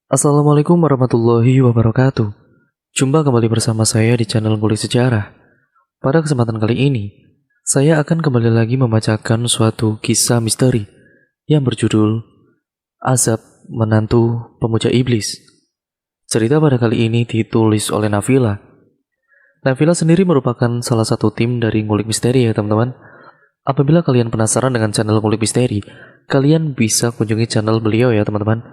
Assalamualaikum warahmatullahi wabarakatuh. Jumpa kembali bersama saya di channel Ngulik Sejarah. Pada kesempatan kali ini, saya akan kembali lagi membacakan suatu kisah misteri yang berjudul Azab Menantu Pemuja Iblis. Cerita pada kali ini ditulis oleh Nafila. Nafila sendiri merupakan salah satu tim dari Ngulik Misteri ya teman-teman. Apabila kalian penasaran dengan channel Ngulik Misteri, kalian bisa kunjungi channel beliau ya teman-teman,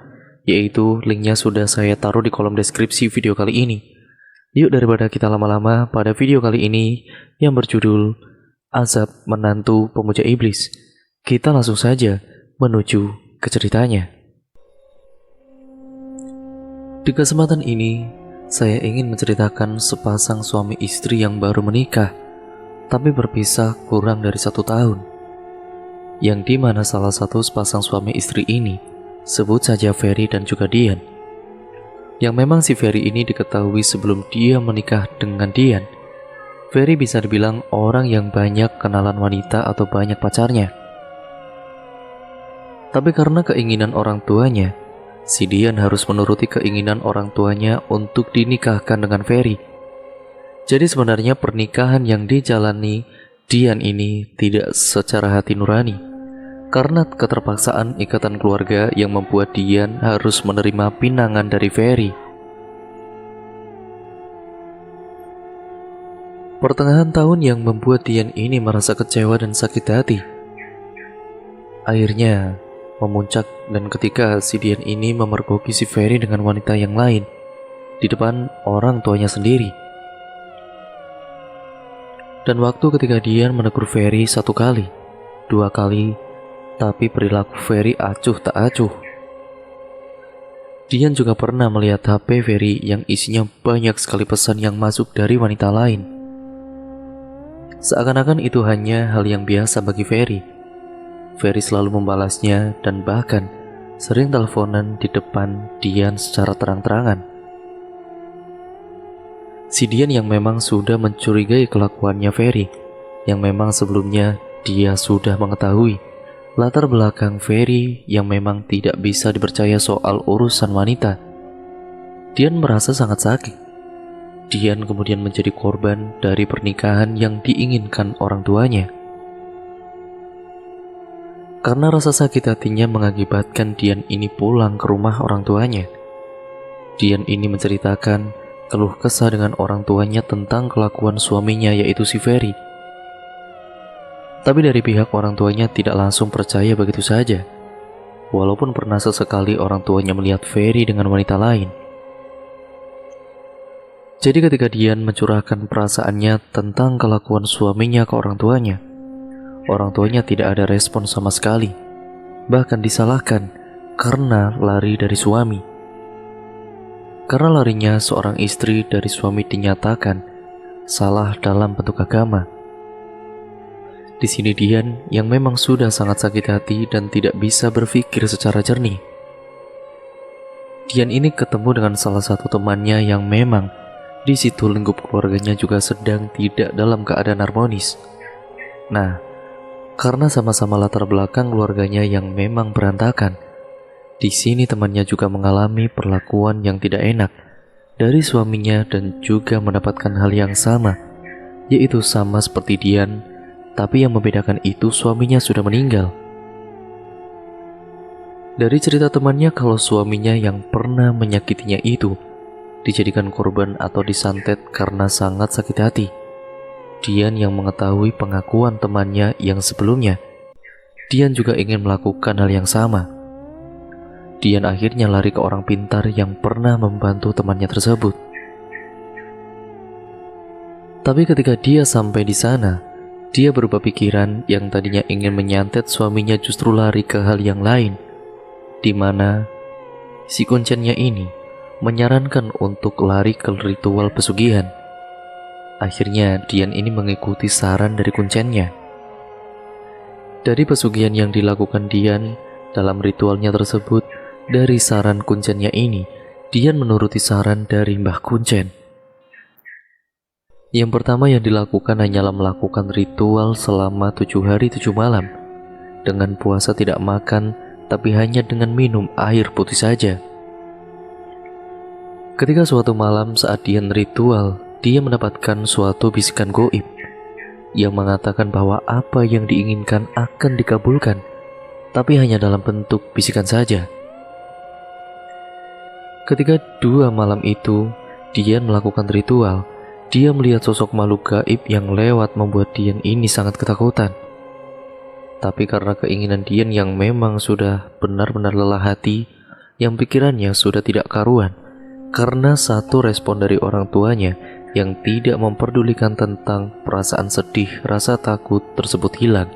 yaitu linknya sudah saya taruh di kolom deskripsi video kali ini. Yuk daripada kita lama-lama, pada video kali ini yang berjudul Azab Menantu Pemuja Iblis, kita langsung saja menuju ke ceritanya. Di kesempatan ini, saya ingin menceritakan sepasang suami istri yang baru menikah tapi berpisah kurang dari 1 tahun, yang dimana salah satu sepasang suami istri ini sebut saja Ferry dan juga Dian. Yang memang si Ferry ini diketahui sebelum dia menikah dengan Dian. Ferry bisa dibilang orang yang banyak kenalan wanita atau banyak pacarnya. Tapi karena keinginan orang tuanya, si Dian harus menuruti keinginan orang tuanya untuk dinikahkan dengan Ferry. Jadi sebenarnya pernikahan yang dijalani Dian ini tidak secara hati nurani, karena keterpaksaan ikatan keluarga yang membuat Dian harus menerima pinangan dari Ferry. Pertengahan tahun yang membuat Dian ini merasa kecewa dan sakit hati. Akhirnya memuncak dan ketika si Dian ini memergoki si Ferry dengan wanita yang lain di depan orang tuanya sendiri. Dan waktu ketika Dian menegur Ferry 1 kali, 2 kali, tapi perilaku Ferry acuh tak acuh. Dian juga pernah melihat HP Ferry yang isinya banyak sekali pesan yang masuk dari wanita lain. Seakan-akan itu hanya hal yang biasa bagi Ferry. Ferry selalu membalasnya dan bahkan sering teleponan di depan Dian secara terang-terangan. Si Dian yang memang sudah mencurigai kelakuannya Ferry, yang memang sebelumnya dia sudah mengetahui latar belakang Ferry yang memang tidak bisa dipercaya soal urusan wanita. Dian merasa sangat sakit. Dian kemudian menjadi korban dari pernikahan yang diinginkan orang tuanya. Karena rasa sakit hatinya mengakibatkan Dian ini pulang ke rumah orang tuanya. Dian ini menceritakan keluh kesah dengan orang tuanya tentang kelakuan suaminya, yaitu si Ferry. Tapi dari pihak orang tuanya tidak langsung percaya begitu saja, walaupun pernah sesekali orang tuanya melihat Ferry dengan wanita lain. Jadi ketika Dian mencurahkan perasaannya tentang kelakuan suaminya ke orang tuanya tidak ada respon sama sekali, bahkan disalahkan karena lari dari suami. Karena larinya seorang istri dari suami dinyatakan salah dalam bentuk agama. Di sini Dian yang memang sudah sangat sakit hati dan tidak bisa berpikir secara jernih. Dian ini ketemu dengan salah satu temannya yang memang di situ lingkup keluarganya juga sedang tidak dalam keadaan harmonis. Nah, karena sama-sama latar belakang keluarganya yang memang berantakan, di sini temannya juga mengalami perlakuan yang tidak enak dari suaminya dan juga mendapatkan hal yang sama, yaitu sama seperti Dian, tapi yang membedakan itu suaminya sudah meninggal. Dari cerita temannya kalau suaminya yang pernah menyakitinya itu dijadikan korban atau disantet karena sangat sakit hati. Dian yang mengetahui pengakuan temannya yang sebelumnya, Dian juga ingin melakukan hal yang sama. Dian akhirnya lari ke orang pintar yang pernah membantu temannya tersebut. Tapi ketika dia sampai di sana, dia berubah pikiran. Yang tadinya ingin menyantet suaminya justru lari ke hal yang lain, di mana si kuncennya ini menyarankan untuk lari ke ritual pesugihan. Akhirnya Dian ini mengikuti saran dari kuncennya. Dari pesugihan yang dilakukan Dian dalam ritualnya tersebut, dari saran kuncennya ini, Dian menuruti saran dari Mbah Kuncen. Yang pertama yang dilakukan hanyalah melakukan ritual selama 7 hari 7 malam, dengan puasa tidak makan, tapi hanya dengan minum air putih saja. Ketika suatu malam saat Dian ritual, dia mendapatkan suatu bisikan goib yang mengatakan bahwa apa yang diinginkan akan dikabulkan, tapi hanya dalam bentuk bisikan saja. Ketika 2 malam itu Dian melakukan ritual, dia melihat sosok makhluk gaib yang lewat membuat Dian ini sangat ketakutan. Tapi karena keinginan Dian yang memang sudah benar-benar lelah hati, yang pikirannya sudah tidak karuan, karena satu respon dari orang tuanya yang tidak memperdulikan tentang perasaan sedih, rasa takut tersebut hilang.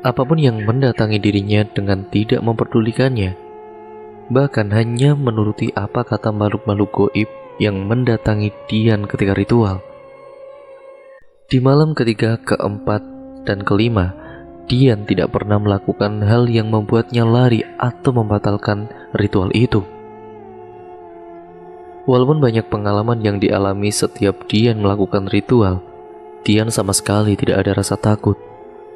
Apapun yang mendatangi dirinya dengan tidak memperdulikannya, bahkan hanya menuruti apa kata makhluk-makhluk goib yang mendatangi Dian ketika ritual. Di malam ketiga, keempat, dan kelima, Dian tidak pernah melakukan hal yang membuatnya lari atau membatalkan ritual itu. Walaupun banyak pengalaman yang dialami setiap Dian melakukan ritual, Dian sama sekali tidak ada rasa takut.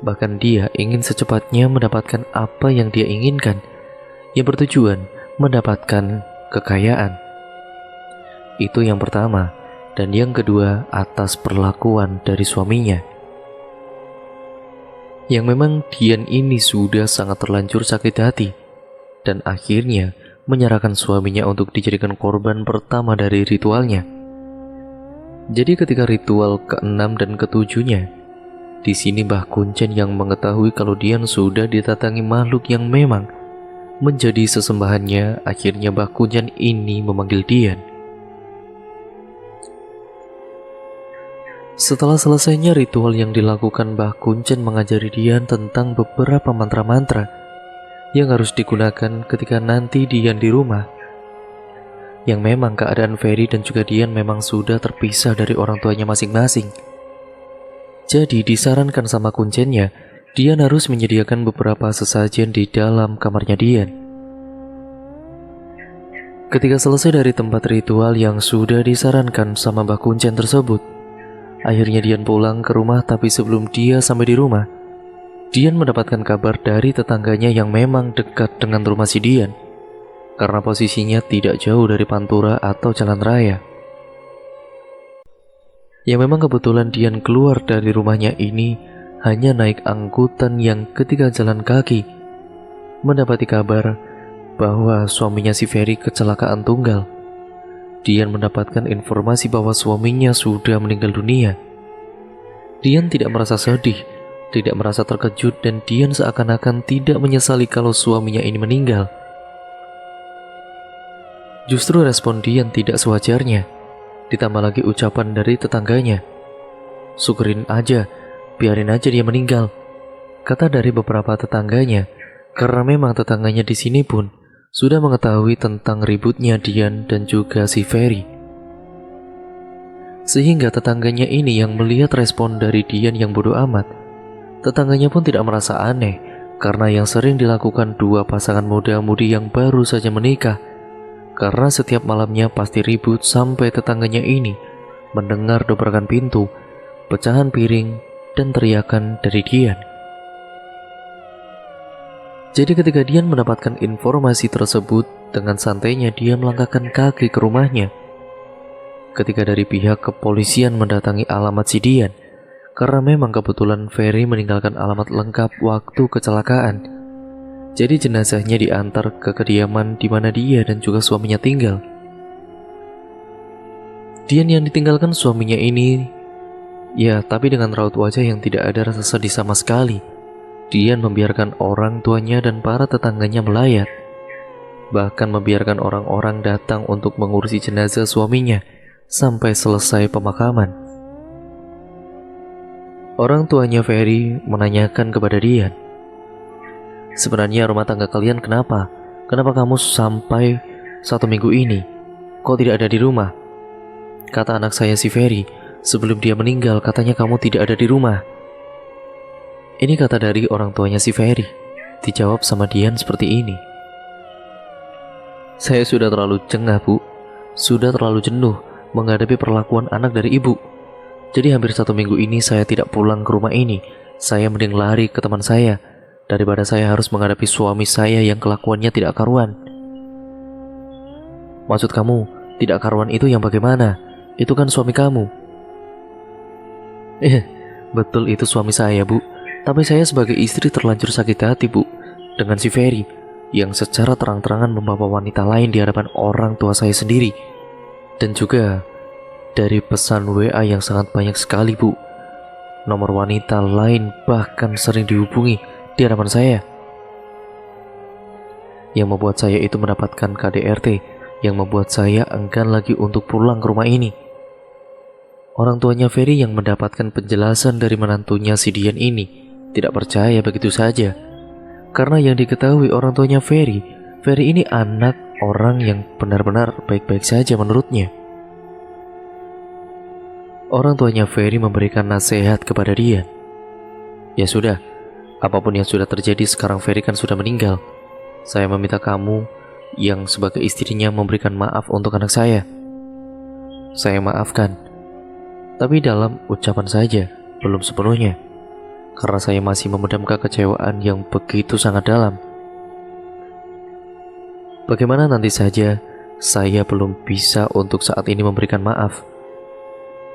Bahkan dia ingin secepatnya mendapatkan apa yang dia inginkan, yang bertujuan mendapatkan kekayaan. Itu yang pertama. Dan yang kedua, atas perlakuan dari suaminya, yang memang Dian ini sudah sangat terlanjur sakit hati, dan akhirnya menyerahkan suaminya untuk dijadikan korban pertama dari ritualnya. Jadi ketika ritual ke-6 dan ke-7-nya, di sini Mbah Kuncen yang mengetahui kalau Dian sudah ditatangi makhluk yang memang menjadi sesembahannya. Akhirnya Mbah Kuncen ini memanggil Dian. Setelah selesainya ritual yang dilakukan, Mbah Kuncen mengajari Dian tentang beberapa mantra-mantra yang harus digunakan ketika nanti Dian di rumah. Yang memang keadaan Ferry dan juga Dian memang sudah terpisah dari orang tuanya masing-masing. Jadi disarankan sama Kuncennya, Dian harus menyediakan beberapa sesajen di dalam kamarnya Dian. Ketika selesai dari tempat ritual yang sudah disarankan sama Mbah Kuncen tersebut, akhirnya Dian pulang ke rumah. Tapi sebelum dia sampai di rumah, Dian mendapatkan kabar dari tetangganya yang memang dekat dengan rumah si Dian, karena posisinya tidak jauh dari pantura atau jalan raya. Yang memang kebetulan Dian keluar dari rumahnya ini hanya naik angkutan yang ketika jalan kaki mendapati kabar bahwa suaminya si Ferry kecelakaan tunggal. Dian mendapatkan informasi bahwa suaminya sudah meninggal dunia. Dian tidak merasa sedih, tidak merasa terkejut, dan Dian seakan-akan tidak menyesali kalau suaminya ini meninggal. Justru respon Dian tidak sewajarnya, ditambah lagi ucapan dari tetangganya. "Syukurin aja, biarin aja dia meninggal," kata dari beberapa tetangganya, karena memang tetangganya di sini pun sudah mengetahui tentang ributnya Dian dan juga si Ferry. Sehingga tetangganya ini yang melihat respon dari Dian yang bodoh amat, tetangganya pun tidak merasa aneh, karena yang sering dilakukan 2 pasangan muda-mudi yang baru saja menikah. Karena setiap malamnya pasti ribut sampai tetangganya ini mendengar dobrakan pintu, pecahan piring, dan teriakan dari Dian. Jadi ketika Dian mendapatkan informasi tersebut, dengan santainya dia melangkahkan kaki ke rumahnya. Ketika dari pihak kepolisian mendatangi alamat si Dian, karena memang kebetulan Ferry meninggalkan alamat lengkap waktu kecelakaan. Jadi jenazahnya diantar ke kediaman di mana dia dan juga suaminya tinggal. Dian yang ditinggalkan suaminya ini, ya tapi dengan raut wajah yang tidak ada rasa sedih sama sekali. Dian membiarkan orang tuanya dan para tetangganya melayat, bahkan membiarkan orang-orang datang untuk mengurusi jenazah suaminya sampai selesai pemakaman. Orang tuanya Ferry menanyakan kepada Dian, "Sebenarnya rumah tangga kalian kenapa? Kenapa kamu sampai 1 minggu ini kok tidak ada di rumah?" Kata anak saya si Ferry, "Sebelum dia meninggal katanya kamu tidak ada di rumah." Ini kata dari orang tuanya si Ferry. Dijawab sama Dian seperti ini, "Saya sudah terlalu jengah, Bu. Sudah terlalu jenuh menghadapi perlakuan anak dari ibu. Jadi hampir 1 minggu ini saya tidak pulang ke rumah ini. Saya mending lari ke teman saya daripada saya harus menghadapi suami saya yang kelakuannya tidak karuan." Maksud kamu, tidak karuan itu yang bagaimana? Itu kan suami kamu. Betul itu suami saya, Bu. Tapi saya sebagai istri terlanjur sakit hati, Bu, dengan si Ferry yang secara terang-terangan membawa wanita lain di hadapan orang tua saya sendiri. Dan juga dari pesan WA yang sangat banyak sekali, Bu. Nomor wanita lain bahkan sering dihubungi di hadapan saya. Yang membuat saya itu mendapatkan KDRT, yang membuat saya enggan lagi untuk pulang ke rumah ini. Orang tuanya Ferry yang mendapatkan penjelasan dari menantunya si Dian ini tidak percaya begitu saja. Karena yang diketahui orang tuanya Ferry ini anak orang yang benar-benar baik-baik saja menurutnya. Orang tuanya Ferry memberikan nasihat kepada Dian. Ya sudah, apapun yang sudah terjadi sekarang Ferry kan sudah meninggal. Saya meminta kamu yang sebagai istrinya memberikan maaf untuk anak saya. Saya maafkan, tapi dalam ucapan saja, belum sepenuhnya. Karena saya masih memendam kekecewaan yang begitu sangat dalam. Bagaimana nanti saja, saya belum bisa untuk saat ini memberikan maaf.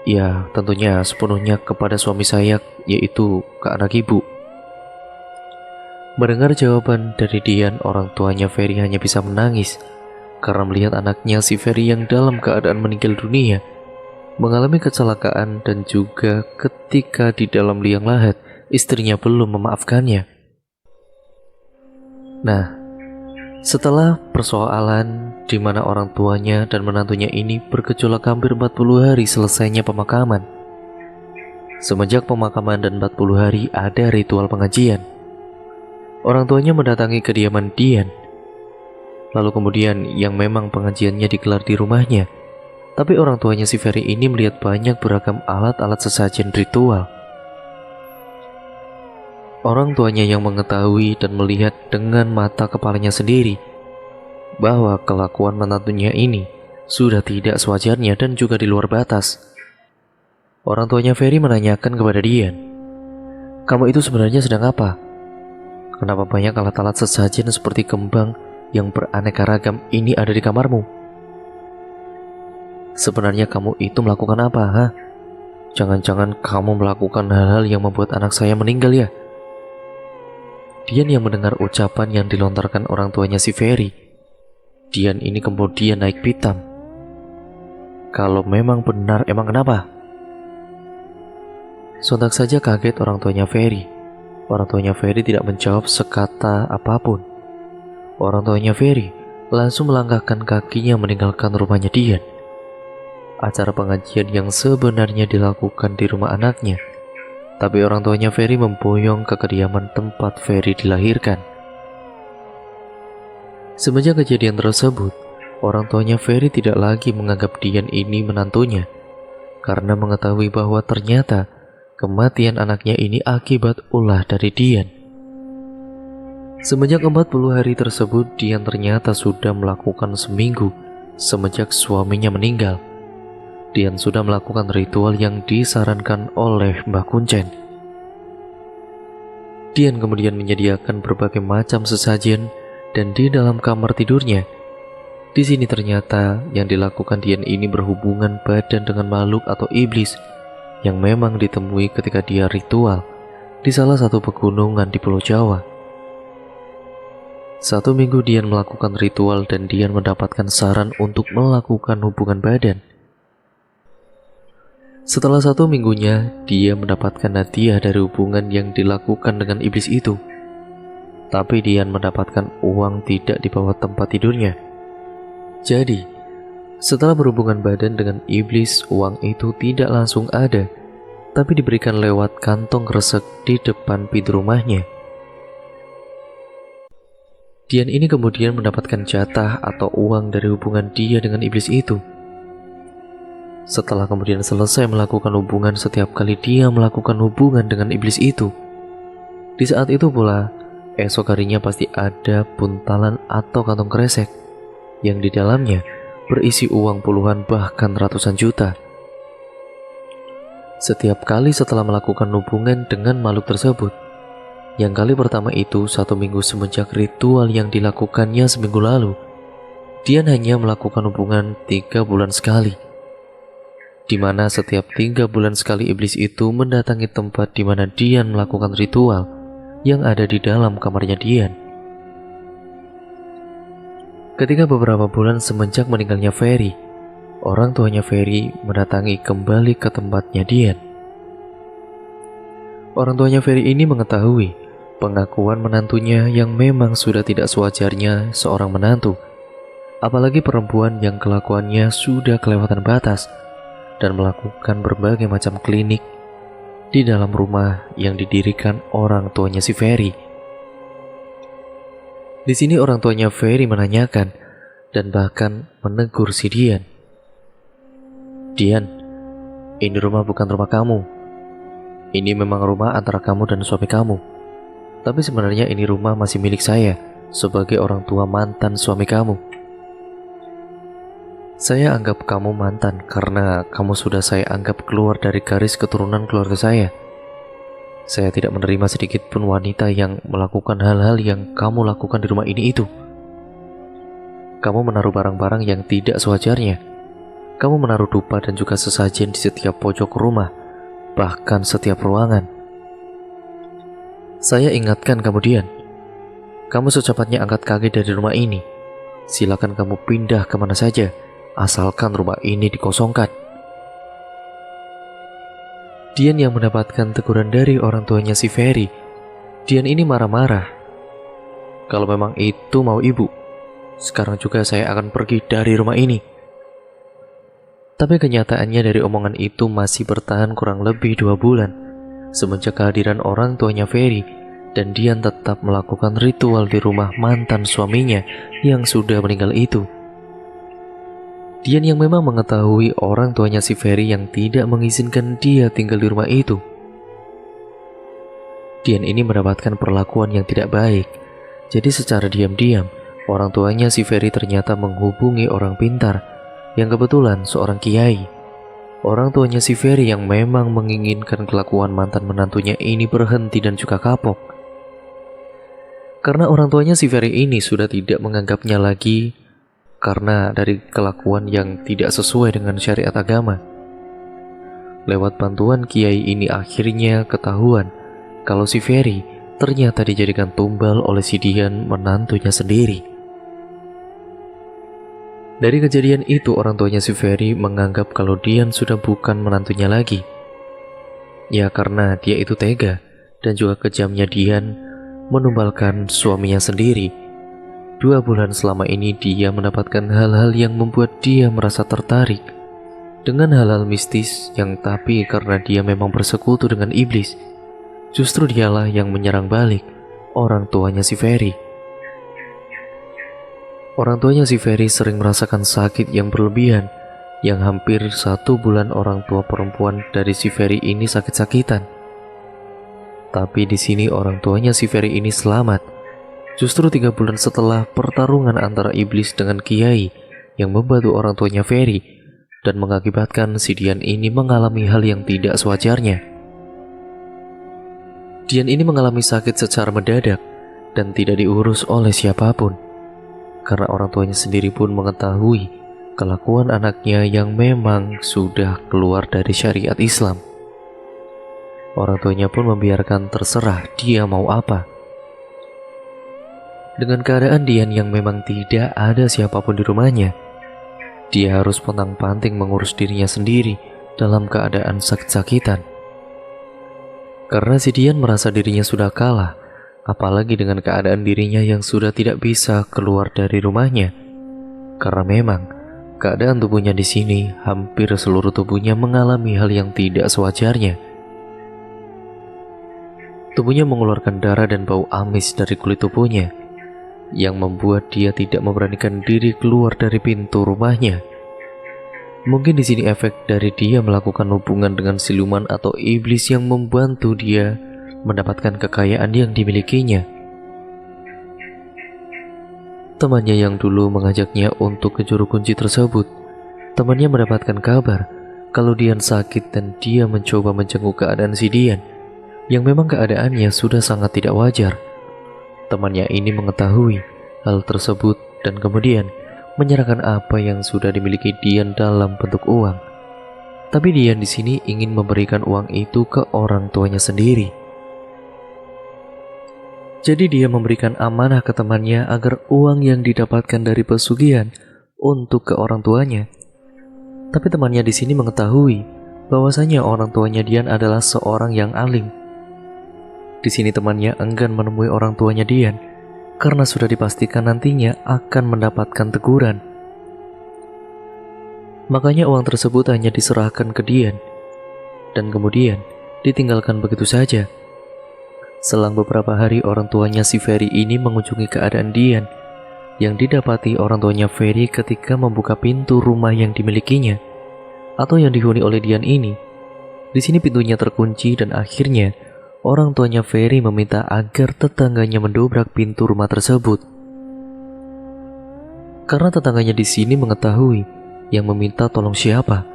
Ya, tentunya sepenuhnya kepada suami saya, yaitu ke anak ibu. Mendengar jawaban dari Dian, orang tuanya Ferry hanya bisa menangis karena melihat anaknya si Ferry yang dalam keadaan meninggal dunia, mengalami kecelakaan, dan juga ketika di dalam liang lahat, istrinya belum memaafkannya. Nah, setelah persoalan di mana orang tuanya dan menantunya ini bergejolak hampir 40 hari selesainya pemakaman. Semenjak pemakaman dan 40 hari ada ritual pengajian. Orang tuanya mendatangi kediaman Dian. Lalu kemudian yang memang pengajiannya digelar di rumahnya. Tapi orang tuanya si Ferry ini melihat banyak beragam alat-alat sesajen ritual. Orang tuanya yang mengetahui dan melihat dengan mata kepalanya sendiri bahwa kelakuan menantunya ini sudah tidak sewajarnya dan juga di luar batas. Orang tuanya Ferry menanyakan kepada Dian, "Kamu itu sebenarnya sedang apa? Kenapa banyak alat-alat sesajen seperti kembang yang beraneka ragam ini ada di kamarmu? Sebenarnya kamu itu melakukan apa, ha? Jangan-jangan kamu melakukan hal-hal yang membuat anak saya meninggal ya?" Dian yang mendengar ucapan yang dilontarkan orang tuanya si Ferry, Dian ini kemudian naik pitam. Kalau memang benar, emang kenapa? Sontak saja kaget orang tuanya Ferry. Orang tuanya Ferry tidak menjawab sekata apapun. Orang tuanya Ferry langsung melangkahkan kakinya meninggalkan rumahnya Dian. Acara pengajian yang sebenarnya dilakukan di rumah anaknya, tapi orang tuanya Ferry memboyong ke kediaman tempat Ferry dilahirkan. Semenjak kejadian tersebut, orang tuanya Ferry tidak lagi menganggap Dian ini menantunya, karena mengetahui bahwa ternyata kematian anaknya ini akibat ulah dari Dian. Semenjak 40 hari tersebut, Dian ternyata sudah melakukan seminggu semenjak suaminya meninggal. Dian sudah melakukan ritual yang disarankan oleh Mbah Kuncen. Dian kemudian menyediakan berbagai macam sesajen dan di dalam kamar tidurnya. Di sini ternyata yang dilakukan Dian ini berhubungan badan dengan makhluk atau iblis yang memang ditemui ketika dia ritual di salah satu pegunungan di Pulau Jawa. 1 minggu Dian melakukan ritual dan Dian mendapatkan saran untuk melakukan hubungan badan. Setelah 1 minggunya, dia mendapatkan hadiah dari hubungan yang dilakukan dengan iblis itu. Tapi Dian mendapatkan uang tidak di bawah tempat tidurnya. Jadi, setelah berhubungan badan dengan iblis, uang itu tidak langsung ada, tapi diberikan lewat kantong kresek di depan pintu rumahnya. Dian ini kemudian mendapatkan jatah atau uang dari hubungan dia dengan iblis itu. Setelah kemudian selesai melakukan hubungan, setiap kali dia melakukan hubungan dengan iblis itu, di saat itu pula, esok harinya pasti ada buntalan atau kantong kresek yang di dalamnya berisi uang puluhan bahkan ratusan juta. Setiap kali setelah melakukan hubungan dengan makhluk tersebut, yang kali pertama itu 1 minggu semenjak ritual yang dilakukannya seminggu lalu, Dian hanya melakukan hubungan 3 bulan sekali, di mana setiap 3 bulan sekali iblis itu mendatangi tempat di mana Dian melakukan ritual yang ada di dalam kamarnya Dian. Ketika beberapa bulan semenjak meninggalnya Ferry, orang tuanya Ferry mendatangi kembali ke tempatnya Dian. Orang tuanya Ferry ini mengetahui pengakuan menantunya yang memang sudah tidak sewajarnya seorang menantu, apalagi perempuan yang kelakuannya sudah kelewatan batas dan melakukan berbagai macam klinik di dalam rumah yang didirikan orang tuanya si Ferry. Di sini orang tuanya Ferry menanyakan dan bahkan menegur si Dian. "Dian, ini rumah bukan rumah kamu. Ini memang rumah antara kamu dan suami kamu. Tapi sebenarnya ini rumah masih milik saya sebagai orang tua mantan suami kamu. Saya anggap kamu mantan karena kamu sudah saya anggap keluar dari garis keturunan keluarga saya. Saya tidak menerima sedikit pun wanita yang melakukan hal-hal yang kamu lakukan di rumah ini itu. Kamu menaruh barang-barang yang tidak sewajarnya. Kamu menaruh dupa dan juga sesajen di setiap pojok rumah, bahkan setiap ruangan. Saya ingatkan kamu, Dian. Kamu secepatnya angkat kaki dari rumah ini. Silakan kamu pindah kemana saja, asalkan rumah ini dikosongkan." Dian yang mendapatkan teguran dari orang tuanya si Ferry, Dian ini marah-marah. "Kalau memang itu mau ibu, sekarang juga saya akan pergi dari rumah ini." Tapi kenyataannya dari omongan itu masih bertahan kurang lebih 2 bulan semenjak kehadiran orang tuanya Ferry, dan Dian tetap melakukan ritual di rumah mantan suaminya yang sudah meninggal itu. Dian yang memang mengetahui orang tuanya si Ferry yang tidak mengizinkan dia tinggal di rumah itu. Dian ini mendapatkan perlakuan yang tidak baik. Jadi secara diam-diam, orang tuanya si Ferry ternyata menghubungi orang pintar yang kebetulan seorang kiai. Orang tuanya si Ferry yang memang menginginkan kelakuan mantan menantunya ini berhenti dan juga kapok. Karena orang tuanya si Ferry ini sudah tidak menganggapnya lagi karena dari kelakuan yang tidak sesuai dengan syariat agama. Lewat bantuan kiai ini akhirnya ketahuan kalau si Ferry ternyata dijadikan tumbal oleh si Dian, menantunya sendiri. Dari kejadian itu orang tuanya si Ferry menganggap kalau Dian sudah bukan menantunya lagi. Ya karena dia itu tega dan juga kejamnya Dian menumbalkan suaminya sendiri. 2 bulan selama ini dia mendapatkan hal-hal yang membuat dia merasa tertarik dengan hal-hal mistis yang tapi karena dia memang bersekutu dengan iblis, justru dialah yang menyerang balik orang tuanya si Ferry. Orang tuanya si Ferry sering merasakan sakit yang berlebihan, yang hampir 1 bulan orang tua perempuan dari si Ferry ini sakit-sakitan. Tapi di sini orang tuanya si Ferry ini selamat. Justru 3 bulan setelah pertarungan antara iblis dengan kiai yang membantu orang tuanya Ferry dan mengakibatkan si Dian ini mengalami hal yang tidak sewajarnya. Dian ini mengalami sakit secara mendadak dan tidak diurus oleh siapapun. Karena orang tuanya sendiri pun mengetahui kelakuan anaknya yang memang sudah keluar dari syariat Islam. Orang tuanya pun membiarkan terserah dia mau apa. Dengan keadaan Dian yang memang tidak ada siapapun di rumahnya, dia harus pontang-panting mengurus dirinya sendiri dalam keadaan sakit-sakitan. Karena si Dian merasa dirinya sudah kalah, apalagi dengan keadaan dirinya yang sudah tidak bisa keluar dari rumahnya. Karena memang keadaan tubuhnya di sini hampir seluruh tubuhnya mengalami hal yang tidak sewajarnya. Tubuhnya mengeluarkan darah dan bau amis dari kulit tubuhnya, yang membuat dia tidak memberanikan diri keluar dari pintu rumahnya. Mungkin di sini efek dari dia melakukan hubungan dengan siluman atau iblis yang membantu dia mendapatkan kekayaan yang dimilikinya. Temannya yang dulu mengajaknya untuk ke juru kunci tersebut, temannya mendapatkan kabar kalau Dian sakit dan dia mencoba menjenguk keadaan si Dian, yang memang keadaannya sudah sangat tidak wajar. Temannya ini mengetahui hal tersebut dan kemudian menyerahkan apa yang sudah dimiliki Dian dalam bentuk uang. Tapi Dian di sini ingin memberikan uang itu ke orang tuanya sendiri. Jadi dia memberikan amanah ke temannya agar uang yang didapatkan dari pesugihan untuk ke orang tuanya. Tapi temannya di sini mengetahui bahwasanya orang tuanya Dian adalah seorang yang alim. Di sini temannya enggan menemui orang tuanya Dian karena sudah dipastikan nantinya akan mendapatkan teguran. Makanya uang tersebut hanya diserahkan ke Dian dan kemudian ditinggalkan begitu saja. Selang beberapa hari orang tuanya si Ferry ini mengunjungi keadaan Dian yang didapati orang tuanya Ferry ketika membuka pintu rumah yang dimilikinya atau yang dihuni oleh Dian ini. Di sini pintunya terkunci dan akhirnya orang tuanya Ferry meminta agar tetangganya mendobrak pintu rumah tersebut. Karena tetangganya di sini mengetahui yang meminta tolong siapa.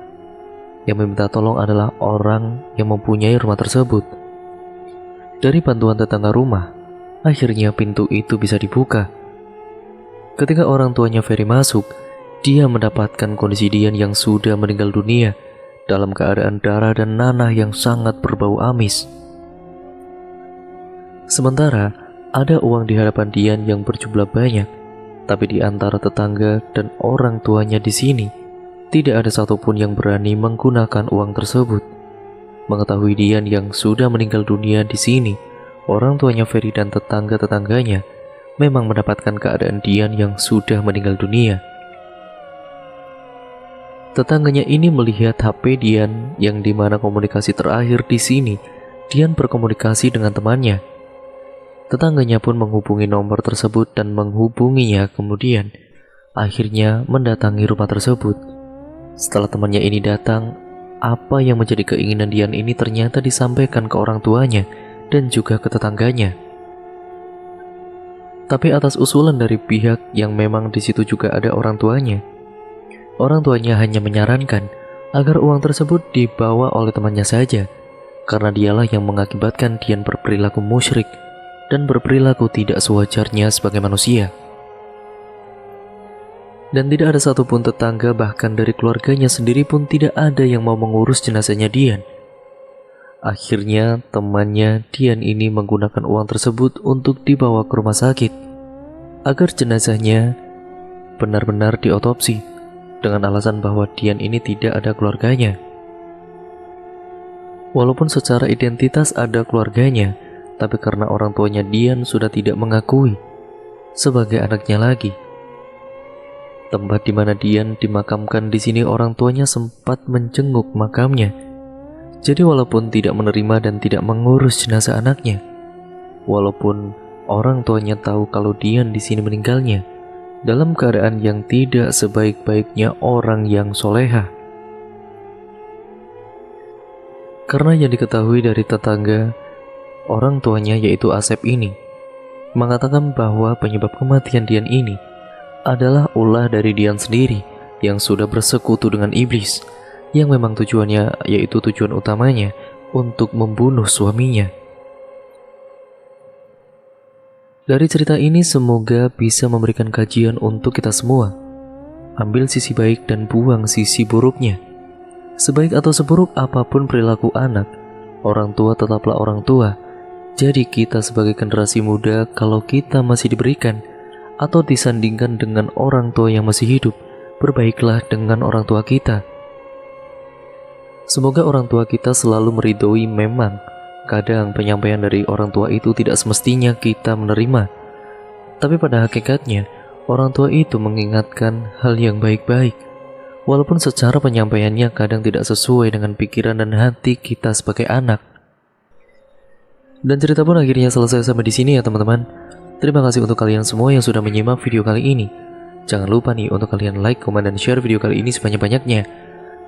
Yang meminta tolong adalah orang yang mempunyai rumah tersebut. Dari bantuan tetangga rumah, akhirnya pintu itu bisa dibuka. Ketika orang tuanya Ferry masuk, dia mendapatkan kondisi Dian yang sudah meninggal dunia dalam keadaan darah dan nanah yang sangat berbau amis. Sementara ada uang di hadapan Dian yang berjumlah banyak, tapi di antara tetangga dan orang tuanya di sini tidak ada satupun yang berani menggunakan uang tersebut. Mengetahui Dian yang sudah meninggal dunia di sini, orang tuanya Ferry dan tetangga-tetangganya memang mendapatkan keadaan Dian yang sudah meninggal dunia. Tetangganya ini melihat HP Dian yang dimana komunikasi terakhir di sini, Dian berkomunikasi dengan temannya. Tetangganya pun menghubungi nomor tersebut dan menghubunginya kemudian akhirnya mendatangi rumah tersebut. Setelah temannya ini datang, apa yang menjadi keinginan Dian ini ternyata disampaikan ke orang tuanya dan juga ke tetangganya. Tapi atas usulan dari pihak yang memang di situ juga ada orang tuanya hanya menyarankan agar uang tersebut dibawa oleh temannya saja, karena dialah yang mengakibatkan Dian berperilaku musyrik dan berperilaku tidak sewajarnya sebagai manusia. Dan tidak ada satupun tetangga bahkan dari keluarganya sendiri pun tidak ada yang mau mengurus jenazahnya Dian. Akhirnya temannya Dian ini menggunakan uang tersebut untuk dibawa ke rumah sakit agar jenazahnya benar-benar diotopsi dengan alasan bahwa Dian ini tidak ada keluarganya. Walaupun secara identitas ada keluarganya, tapi karena orang tuanya Dian sudah tidak mengakui sebagai anaknya lagi. Tempat di mana Dian dimakamkan di sini orang tuanya sempat menjenguk makamnya. Jadi walaupun tidak menerima dan tidak mengurus jenazah anaknya, walaupun orang tuanya tahu kalau Dian di sini meninggalnya dalam keadaan yang tidak sebaik-baiknya orang yang soleha. Karena yang diketahui dari tetangga, orang tuanya yaitu Asep ini mengatakan bahwa penyebab kematian Dian ini adalah ulah dari Dian sendiri yang sudah bersekutu dengan iblis, yang memang tujuannya yaitu tujuan utamanya untuk membunuh suaminya. Dari cerita ini semoga bisa memberikan kajian untuk kita semua. Ambil sisi baik dan buang sisi buruknya. Sebaik atau seburuk apapun perilaku anak, orang tua tetaplah orang tua. Jadi kita sebagai generasi muda, kalau kita masih diberikan atau disandingkan dengan orang tua yang masih hidup, berbaiklah dengan orang tua kita. Semoga orang tua kita selalu meridhoi. Memang kadang penyampaian dari orang tua itu tidak semestinya kita menerima, tapi pada hakikatnya orang tua itu mengingatkan hal yang baik-baik, walaupun secara penyampaiannya kadang tidak sesuai dengan pikiran dan hati kita sebagai anak. Dan cerita pun akhirnya selesai sampai di sini ya teman-teman. Terima kasih untuk kalian semua yang sudah menyimak video kali ini. Jangan lupa nih untuk kalian like, komen, dan share video kali ini sebanyak-banyaknya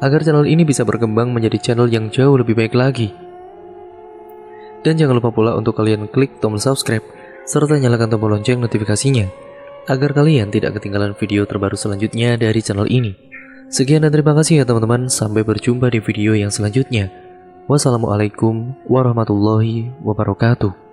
agar channel ini bisa berkembang menjadi channel yang jauh lebih baik lagi. Dan jangan lupa pula untuk kalian klik tombol subscribe serta nyalakan tombol lonceng notifikasinya agar kalian tidak ketinggalan video terbaru selanjutnya dari channel ini. Sekian dan terima kasih ya teman-teman. Sampai berjumpa di video yang selanjutnya. Wassalamualaikum warahmatullahi wabarakatuh.